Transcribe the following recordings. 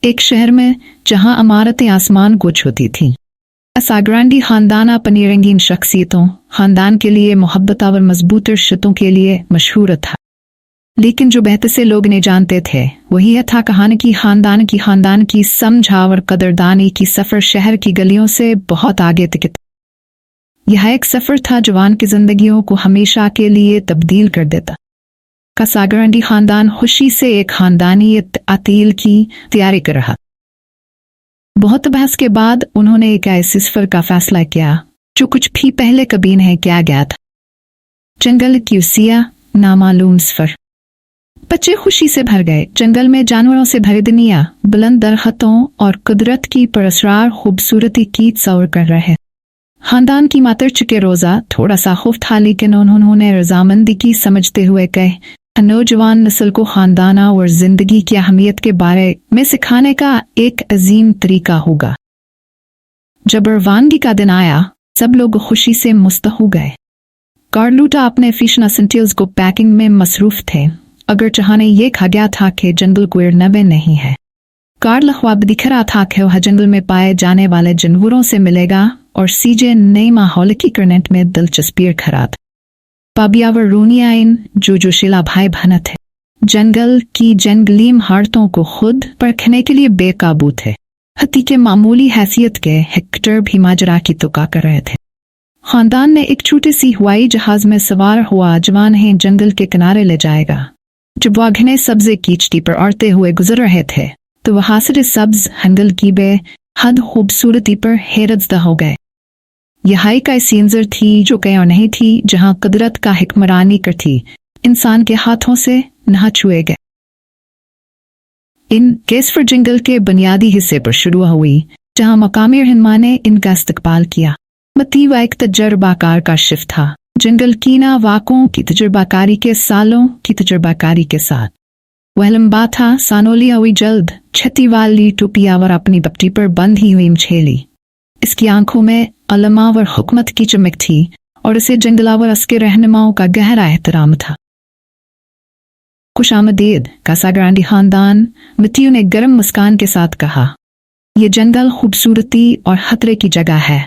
एक शहर में जहां इमारतें आसमान को छूती थीं। असाग्रांडी खानदान अपनी रंगीन शख्सियतों, खानदान के लिए मोहब्बत और मजबूत रिश्तों के लिए मशहूर था। लेकिन जो बेहतर से लोग नहीं जानते थे वही यह था कहानी की खानदान की समझ और कदरदानी की सफ़र शहर की गलियों से बहुत आगे तक। यह एक सफ़र था जवान की जिंदगियों को हमेशा के लिए तब्दील कर देता। कासाग्रांडी खानदान खुशी से एक खानदानी अतील की तैयारी कर रहा। बहुत बहस के बाद उन्होंने एक ऐसे सफर का फैसला किया जो कुछ भी पहले कभी नहीं किया गया था। जंगल की उसिया नामालूम सफर। बच्चे खुशी से भर गए। जंगल में जानवरों से भरी दुनिया, बुलंद दरख्तों और कुदरत की परस्रार खूबसूरती की सौर कर रहे। खानदान की मातर चुके रोजा थोड़ा सा खौफ था, लेकिन उन्होंने रजामंदी की समझते हुए कहे नौजवान नस्ल को खानदाना और जिंदगी की अहमियत के बारे में सिखाने का एक अजीम तरीका होगा। जब रवानगी का दिन आया सब लोग खुशी से मुस्त हो गए। कार्लूटा अपने फिशना सेंटिल्स को पैकिंग में मसरूफ थे। अगर चाहने ये कहा गया था कि जंगल कोई नबे नहीं है। कार्ल ख्वाब दिख रहा था कि वह जंगल में पाए जाने वाले जानवरों से मिलेगा और सीजे नए माहौल की करनेट में दिलचस्पी खराब। पाबियावर रूनियाइन जो जोशीला भाई बहन थे, जंगल की जंगली महारतों को खुद परखने के लिए बेकाबू थे। हती के मामूली हैसियत के हेक्टर भी माजरा की तुका कर रहे थे। खानदान ने एक छोटी सी हवाई जहाज में सवार हुआ जवान है जंगल के किनारे ले जाएगा। जब वह घने सब्जे कीचटी पर उड़ते हुए गुजर रहे थे तो वह हासिल सब्ज हंगल की बेहद खूबसूरती पर हैरतज़दा हो गए। यह एक ऐसी इंजर थी जो कहीं और नहीं थी, जहां कुदरत का हिक्मरानी कर थी इंसान के हाथों से न छुए गए। इन केसफर जंगल के बुनियादी हिस्से पर शुरू हुई जहां मकामी रहनुमा ने इनका इस्तकबाल किया। मतीव एक तजर्बाकार का शिफ था। जंगल कीना वाकों की तजर्बाकारी के सालों की तजर्बाकारी के साथ वह लंबा था। सानोली हुई जल्द छती वाली टोपियावर अपनी बपटी पर बंधी हुई मछेली। इसकी आंखों में अलमावर हुकमत की चमक थी और इसे जंगलावर उसके रहनुमाओं का गहरा एहतराम था। खुशामदीद कासाग्रांडी खानदान, मतियू ने गर्म मुस्कान के साथ कहा। यह जंगल खूबसूरती और खतरे की जगह है।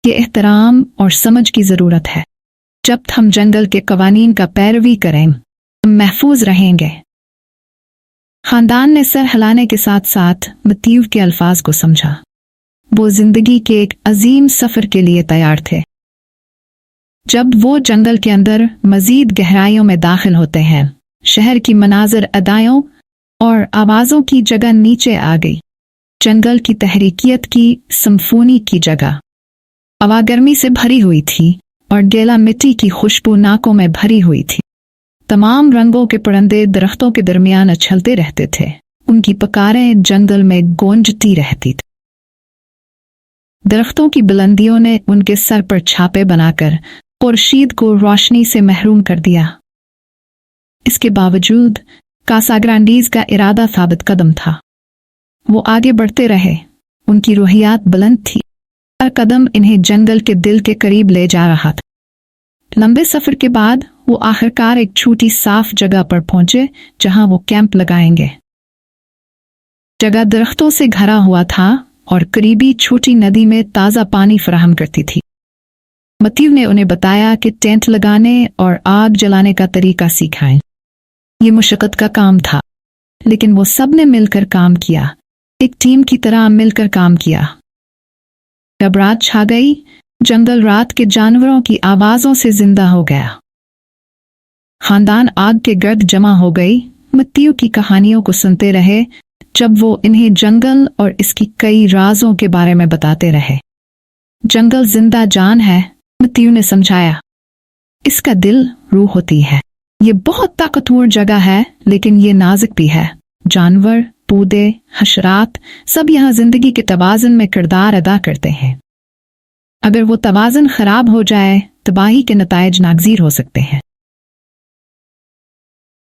ये एहतराम और समझ की जरूरत है। जब हम जंगल के कवानीन का पैरवी करें हम महफूज रहेंगे। खानदान ने सर हिलाने के साथ साथ मतियू के अल्फाज को समझा। वो जिंदगी के एक अजीम सफर के लिए तैयार थे। जब वो जंगल के अंदर मजीद गहराइयों में दाखिल होते हैं शहर की मनाजर अदायों और आवाजों की जगह नीचे आ गई। जंगल की तहरीकियत की सिम्फोनी की जगह हवा गर्मी से भरी हुई थी और गैला मिट्टी की खुशबू नाकों में भरी हुई थी। तमाम रंगों के परिंदे दरख्तों के दरमियान उछलते रहते थे। उनकी पुकारें जंगल में गूंजती रहती थी। दरख्तों की बुलंदियों ने उनके सर पर छापे बनाकर खुर्शीद को रोशनी से महरूम कर दिया। इसके बावजूद कासाग्रांडीज का इरादा साबित कदम था। वो आगे बढ़ते रहे। उनकी रूहियात बुलंद थी। हर कदम इन्हें जंगल के दिल के करीब ले जा रहा था। लंबे सफर के बाद वो आखिरकार एक छोटी साफ जगह पर पहुंचे जहां वो कैंप लगाएंगे। जगह दरख्तों से घरा हुआ था और करीबी छोटी नदी में ताज़ा पानी फराहम करती थी। मतीव ने उन्हें बताया कि टेंट लगाने और आग जलाने का तरीका सिखाएं। ये मुशक्कत का काम था, लेकिन वो सब ने मिलकर काम किया। एक टीम की तरह मिलकर काम किया। जब रात छा गई जंगल रात के जानवरों की आवाजों से जिंदा हो गया। खानदान आग के गर्द जमा हो गई। मतीव की कहानियों को सुनते रहे जब वो इन्हें जंगल और इसकी कई राजों के बारे में बताते रहे। जंगल जिंदा जान है, मतीव ने समझाया। इसका दिल रूह होती है। ये बहुत ताकतवर जगह है, लेकिन ये नाजुक भी है। जानवर, पौधे, हशरात सब यहाँ जिंदगी के तवाज़ुन में किरदार अदा करते हैं। अगर वो तवाज़ुन खराब हो जाए तबाही के नताइज नागजीर हो सकते हैं।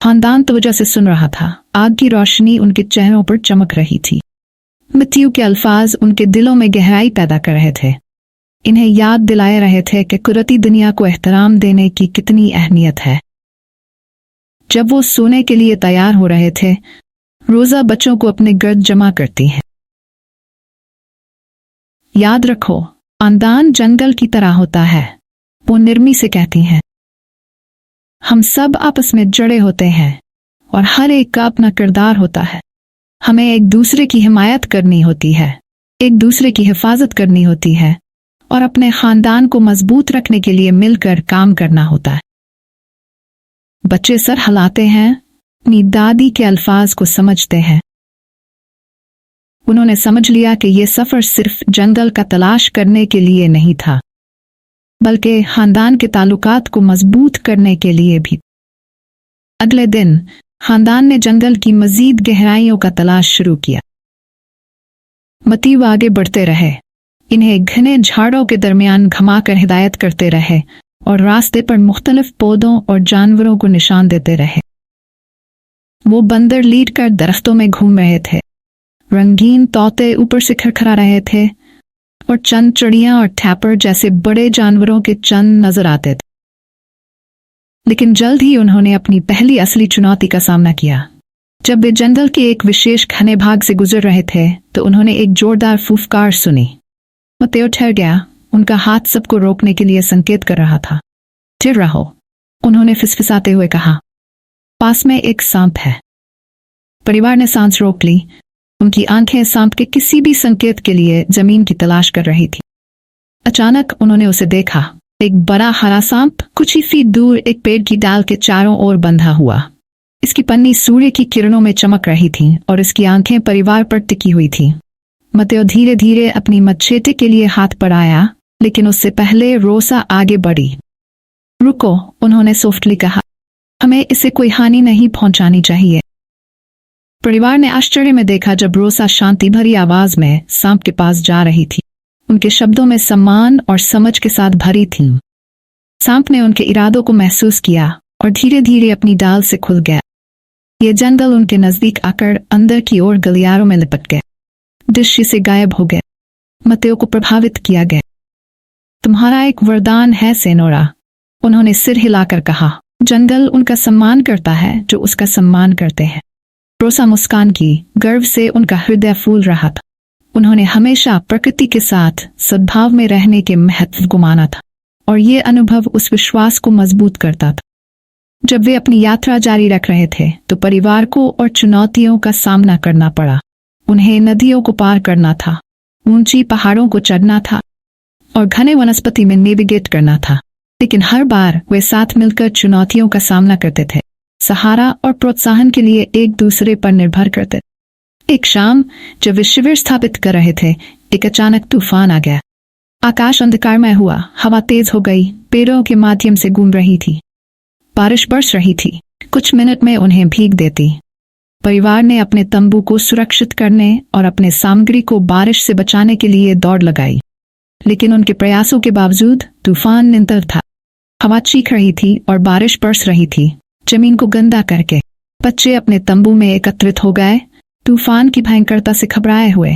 खानदान तवज्जो से सुन रहा था। आग की रोशनी उनके चेहरों पर चमक रही थी। मतीयू के अल्फाज उनके दिलों में गहराई पैदा कर रहे थे। इन्हें याद दिलाए रहे थे कि कुदरती दुनिया को एहतराम देने की कितनी अहमियत है। जब वो सोने के लिए तैयार हो रहे थे रोजा बच्चों को अपने गर्द जमा करती है। याद रखो, खानदान जंगल की तरह होता है, वो निर्मी से कहती हैं। हम सब आपस में जुड़े होते हैं और हर एक का अपना किरदार होता है। हमें एक दूसरे की हिमायत करनी होती है, एक दूसरे की हिफाजत करनी होती है और अपने खानदान को मजबूत रखने के लिए मिलकर काम करना होता है। बच्चे सर हिलाते हैं, अपनी दादी के अल्फाज को समझते हैं। उन्होंने समझ लिया कि यह सफर सिर्फ जंगल का तलाश करने के लिए नहीं था, बल्कि खानदान के ताल्लुकात को मजबूत करने के लिए भी। अगले दिन खानदान ने जंगल की मजीद गहराइयों का तलाश शुरू किया। मतीव आगे बढ़ते रहे, इन्हें घने झाड़ों के दरमियान घुमाकर हिदायत करते रहे और रास्ते पर मुख्तलिफ पौधों और जानवरों को निशान देते रहे। वो बंदर लीड कर दरख्तों में घूम रहे थे, रंगीन तोते ऊपर से खड़खड़ा रहे थे और चंद चिड़ियां और टैपर जैसे बड़े जानवरों के चंद नजर आते थे। लेकिन जल्द ही उन्होंने अपनी पहली असली चुनौती का सामना किया। जब वे जंगल के एक विशेष घने भाग से गुजर रहे थे तो उन्होंने एक जोरदार फूफकार सुनी। मतेओ ठहर गया, उनका हाथ सबको रोकने के लिए संकेत कर रहा था। स्थिर रहो, उन्होंने फिसफिसाते हुए कहा। पास में एक सांप है। परिवार ने सांस रोक ली। उनकी आंखें सांप के किसी भी संकेत के लिए जमीन की तलाश कर रही थी। अचानक उन्होंने उसे देखा, एक बड़ा हरा सांप कुछ ही फीट दूर एक पेड़ की डाल के चारों ओर बंधा हुआ। इसकी पन्नी सूर्य की किरणों में चमक रही थी और इसकी आंखें परिवार पर टिकी हुई थी। मतेओ धीरे धीरे अपनी मच्छेटे के लिए हाथ बढ़ाया, लेकिन उससे पहले रोसा आगे बढ़ी। रुको, उन्होंने सॉफ्टली कहा, हमें इसे कोई हानि नहीं पहुंचानी चाहिए। परिवार ने आश्चर्य में देखा जब रोसा शांति भरी आवाज में सांप के पास जा रही थी। उनके शब्दों में सम्मान और समझ के साथ भरी थी। सांप ने उनके इरादों को महसूस किया और धीरे धीरे अपनी डाल से खुल गया। ये जंगल उनके नजदीक आकर अंदर की ओर गलियारों में लिपट गए, दृश्य से गायब हो गए। मतेओ को प्रभावित किया गया। तुम्हारा एक वरदान है सेनोरा, उन्होंने सिर हिलाकर कहा। जंगल उनका सम्मान करता है जो उसका सम्मान करते हैं। रोसा मुस्कान की, गर्व से उनका हृदय फूल रहा था। उन्होंने हमेशा प्रकृति के साथ सद्भाव में रहने के महत्व को माना था और ये अनुभव उस विश्वास को मजबूत करता था। जब वे अपनी यात्रा जारी रख रहे थे तो परिवार को और चुनौतियों का सामना करना पड़ा। उन्हें नदियों को पार करना था, ऊंची पहाड़ों को चढ़ना था और घने वनस्पति में नेविगेट करना था। लेकिन हर बार वे साथ मिलकर चुनौतियों का सामना करते थे, सहारा और प्रोत्साहन के लिए एक दूसरे पर निर्भर करते। एक शाम जब वे शिविर स्थापित कर रहे थे, एक अचानक तूफान आ गया। आकाश अंधकारमय हुआ, हवा तेज हो गई, पेड़ों के माध्यम से गूंज रही थी। बारिश बरस रही थी, कुछ मिनट में उन्हें भीग देती। परिवार ने अपने तंबू को सुरक्षित करने और अपने सामग्री को बारिश से बचाने के लिए दौड़ लगाई। लेकिन उनके प्रयासों के बावजूद तूफान निरंतर था। हवा चीख रही थी और बारिश बरस रही थी, जमीन को गंदा करके। बच्चे अपने तंबू में एकत्रित हो गए, तूफान की भयंकरता से घबराए हुए।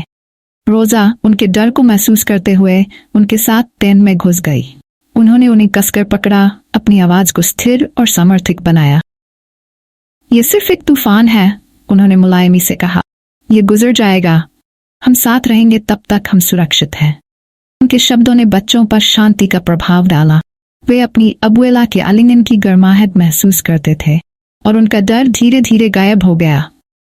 रोजा उनके डर को महसूस करते हुए उनके साथ टेंट में घुस गई। उन्होंने उन्हें कसकर पकड़ा, अपनी आवाज को स्थिर और समर्थित बनाया। ये सिर्फ एक तूफान है, उन्होंने मुलायमी से कहा। ये गुजर जाएगा, हम साथ रहेंगे तब तक हम सुरक्षित हैं। उनके शब्दों ने बच्चों पर शांति का प्रभाव डाला। वे अपनी अबुएला के आलिंगन की गर्माहट महसूस करते थे और उनका डर धीरे धीरे गायब हो गया।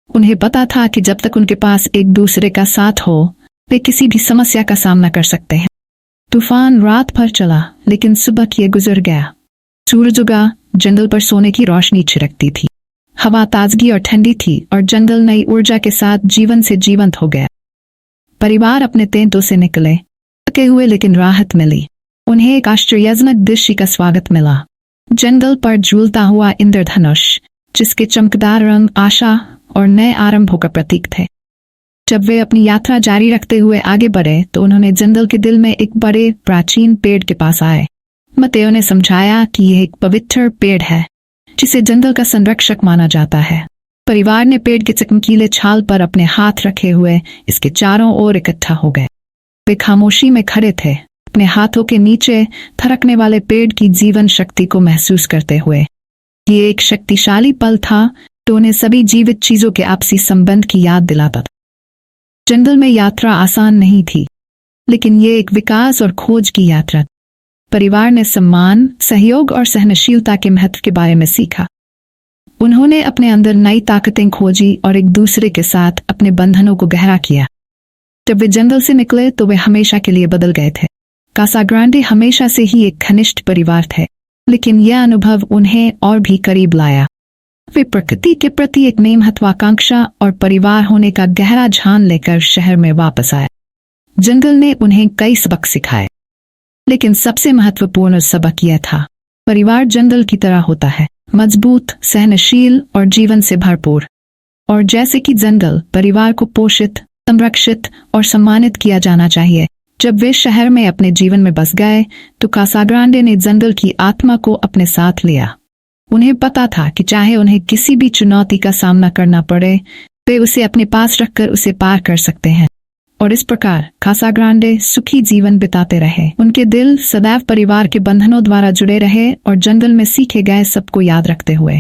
उन्हें पता था कि जब तक उनके पास एक दूसरे का साथ हो, वे किसी भी समस्या का सामना कर सकते हैं। तूफान रात भर चला, लेकिन सुबह किए गुजर गया। सूरज उगा, जंगल पर सोने की रोशनी छिड़कती थी। हवा ताजगी और ठंडी थी और जंगल नई ऊर्जा के साथ जीवन से जीवंत हो गया। परिवार अपने टेंटों से निकले, थके हुए लेकिन राहत मिली। उन्हें एक आश्चर्यजनक दृश्य का स्वागत मिला। जंगल पर झूलता हुआ इंद्रधनुष, जिसके चमकदार रंग आशा और नए आरंभों का प्रतीक थे। जब वे अपनी यात्रा जारी रखते हुए आगे बढ़े तो उन्होंने जंगल के दिल में एक बड़े प्राचीन पेड़ के पास आए। मतेओ ने समझाया कि यह एक पवित्र पेड़ है जिसे जंगल का संरक्षक माना जाता है। परिवार ने पेड़ के चमकीले छाल पर अपने हाथ रखे हुए इसके चारों ओर इकट्ठा हो गए। वे खामोशी में खड़े थे, अपने हाथों के नीचे थरकने वाले पेड़ की जीवन शक्ति को महसूस करते हुए। ये एक शक्तिशाली पल था तो उन्हें सभी जीवित चीजों के आपसी संबंध की याद दिलाता था। जंगल में यात्रा आसान नहीं थी, लेकिन ये एक विकास और खोज की यात्रा। परिवार ने सम्मान, सहयोग और सहनशीलता के महत्व के बारे में सीखा। उन्होंने अपने अंदर नई ताकतें खोजी और एक दूसरे के साथ अपने बंधनों को गहरा किया। जब वे जंगल से निकले तो वे हमेशा के लिए बदल गए थे। कासाग्रांडे हमेशा से ही एक घनिष्ठ परिवार थे, लेकिन यह अनुभव उन्हें और भी करीब लाया। वे प्रकृति के प्रति एक नई महत्वाकांक्षा और परिवार होने का गहरा ध्यान लेकर शहर में वापस आए। जंगल ने उन्हें कई सबक सिखाए, लेकिन सबसे महत्वपूर्ण सबक यह था, परिवार जंगल की तरह होता है, मजबूत, सहनशील और जीवन से भरपूर। और जैसे कि जंगल, परिवार को पोषित, संरक्षित और सम्मानित किया जाना चाहिए। जब वे शहर में अपने जीवन में बस गए तो कासाग्रांडे ने जंगल की आत्मा को अपने साथ लिया। उन्हें पता था कि चाहे उन्हें किसी भी चुनौती का सामना करना पड़े, वे उसे अपने पास रखकर उसे पार कर सकते हैं। और इस प्रकार कासाग्रांडे सुखी जीवन बिताते रहे। उनके दिल सदैव परिवार के बंधनों द्वारा जुड़े रहे और जंगल में सीखे गए सबको याद रखते हुए।